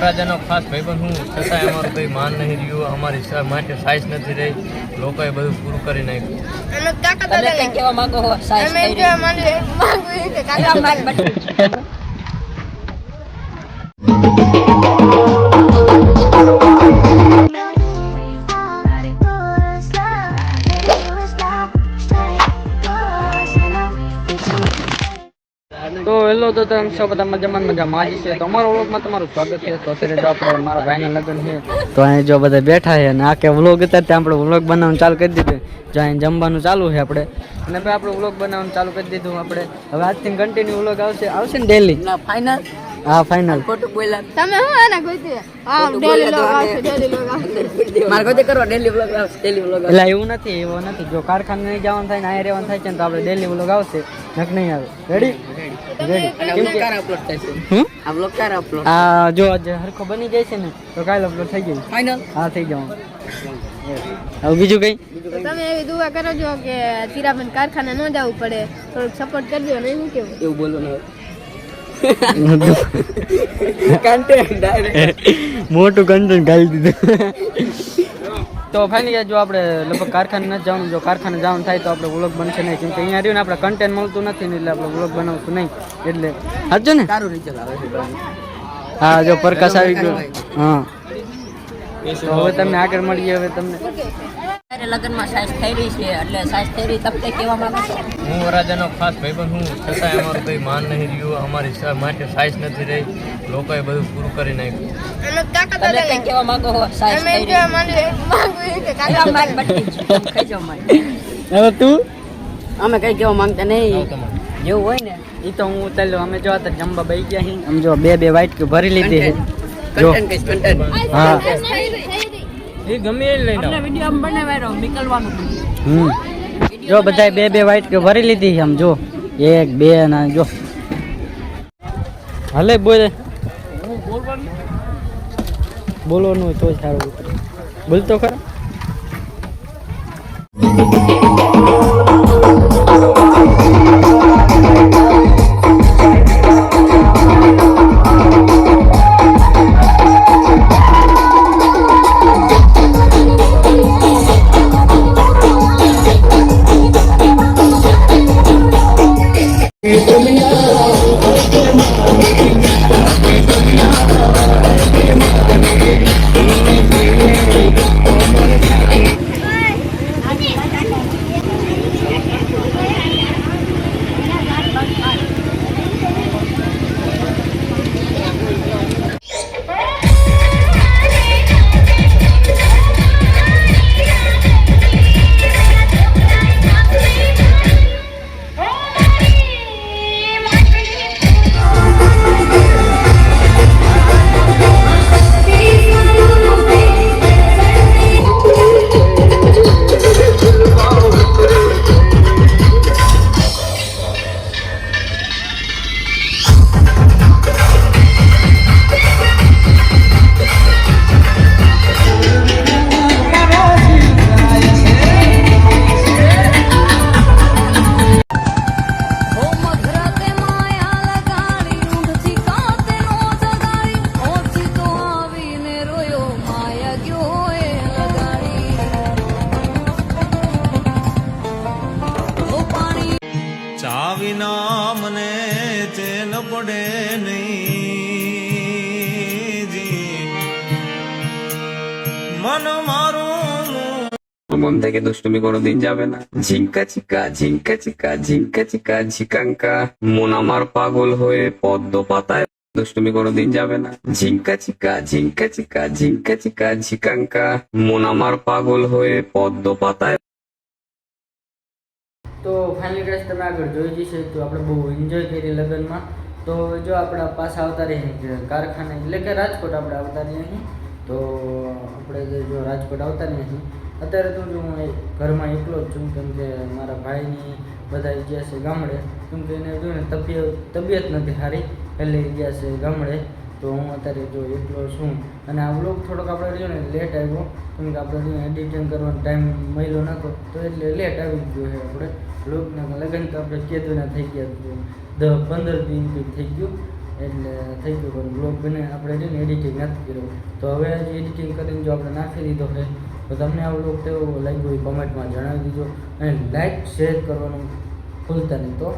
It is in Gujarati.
વરરાજાનો ખાસ ભાઈબંધ હું છતાં અમારું કંઈ માન નહીં રહ્યું, અમારી માટે સાઈઝ નથી રહી, લોકોએ બધું પૂરું કરી નાખ્યું. તમે કઈ કહેવા માંગો છો? સાઈઝ તો હેલો તો તમે સૌ બધા મજામાં જ છે. તો અમારા વ્લોગમાં તમારું સ્વાગત છે. તો અત્યારે જો આપણે મારા ભાઈના લગ્ન છે તો અહીં જો બધા બેઠા છે અને આખે વ્લોગ હતા ત્યાં આપણે વ્લોગ બનાવવાનું ચાલુ કરી દીધું. જો અહીં જમવાનું ચાલુ છે આપણે અને ભાઈ આપણે વ્લોગ બનાવવાનું ચાલુ કરી દીધું. આપણે હવે આજથી કન્ટિન્યુ વ્લોગ આવશે ને ડેલી? ફાઇનલ. હા ફાઇનલ. ખોટું બોલ્યા તમે. હું આના કોઈ હા ડેલી વ્લોગ આવશે, ડેલી વ્લોગ આવશે. મારે કોઈ કરો ડેલી વ્લોગ આવશે, ડેલી વ્લોગ. એટલે એવું નથી. જો કારખાને નહીં જવાનું થાય ને અહીંયા રહેવાનું થાય છે ને તો આપણે ડેલી વ્લોગ આવશે, નક નહીં આવે. રેડી? જો આજે હરખો બની જાય છે ને તો કાલે અપલોડ થઈ જાય. ફાઇનલ. હા થઈ જવાનું. હવે બીજું કઈ તમે એવી દુઆ કરો છો કે ચિરાબેન કારખાને ન જવું પડે, થોડુંક સપોર્ટ કરજો ને. શું કેવું? એવું બોલો ને. મોટું કન્ટેન્ટ ગાલી દીધું. તો ફાઇનલી જો આપણે લગભગ કારખાને નથી જવાનું. જો કારખાને જવાનું થાય તો આપણે વ્લોગ બનશે નહીં, કેમ કે અહીંયા રહ્યું ને આપણે કન્ટેન્ટ મળતું નથી ને એટલે આપણે વ્લોગ બનાવશું નહીં. એટલે હાચો ને? સારું રિઝલ્ટ આવે છે. હા જો પ્રકાશ આવી ગયો. હા તો હવે તમને આગળ મળીએ. હવે તમને લગ્નમાં સાઈઝ થઈ રહી છે એટલે સાઈઝ થઈ રહી તબ તે કહેવા માંગો છો? હું વરરાજાનો ખાસ ભાઈબંધ હું છતાં અમારું કંઈ માન નહીં રહ્યું, અમારી માટે સાઈઝ નથી રહી, લોકોએ બધું પૂરું કરી નાખ્યું. તમે કઈ કહેવા માંગો છો? સાઈઝ થઈ રહી. હવે તું? અમે કઈ કહેવા માંગતા નહીં. જેવું હોય ને એ તો હું ચાલ્યો. અમે જો અત્યારે જમવા બેસી ગયા છીએ. આમ જો બે વાઇટ કે ભરી લીધી છે. જો હા એ ગમે એ લઈને વિડિયો બનાવ્યો નીકળવાનું. જો બધા બે વાઇટ કે ભરી લીધી આમ જો 1 2 ના જો હાલે બોલે બોલવાનું હોય તો સારું ઉતરે. બોલતો ખરા. વિના મને ચેન પડે નહીં મન મારું মন থেকে দুষ্টুমি কোনোদিন যাবে না। ঝিঙ্কা চিকা ঝিঙ্কা চিকা ঝিঙ্কা চিকা ঝিকাঙ্কা মন আমার পাগল হয়ে পদ্ম পাতায় দুষ্টুমি কোনোদিন যাবে না। ঝিঙ্কা চিকা ঝিঙ্কা চিকা ঝিঙ্কা চিকা ঝিকাঙ্কা মন আমার পাগল হয়ে পদ্ম পাতায়। તો ફાઇનલી ગાઈસ તમે આગળ જોઈ જશે તો આપણે બહુ એન્જોય કરી લગ્નમાં. તો જો આપણે પાછા આવતા રહીએ કારખાને એટલે કે રાજકોટ આપણે આવતા રહીએ અહીં. તો આપણે જો રાજકોટ આવતા રહીએ અહીં અત્યારે તો જો હું ઘરમાં એકલો જ છું, કેમ કે મારા ભાઈની બધા ગયા છે ગામડે, કેમ કે એને જો ને તબિયત નથી સારી એટલે ગયા છે ગામડે. તો હું અત્યારે જો એકલો છું અને આ વ્લોગ થોડોક આપણે રહ્યો ને લેટ આવ્યો, કેમ કે આપણે એડિટિંગ કરવાનો ટાઈમ મળ્યો નહોતો તો એટલે લેટ આવી ગયો છે. આપણે વ્લોગના લગ્ન તો આપણે કેદુના થઈ ગયા 10-15 દિન થઈ ગયું. એટલે થઈ ગયું પણ બ્લોગ બને આપણે છે ને એડિટિંગ નથી કર્યું તો હવે હજી એડિટિંગ કરીને જો આપણે નાખી દીધો છે તો તમને આ બ્લોગ કેવો લાગ્યો એ કમેન્ટમાં જણાવી દીજો અને લાઈક શેર કરવાનું ભૂલતા નહીં તો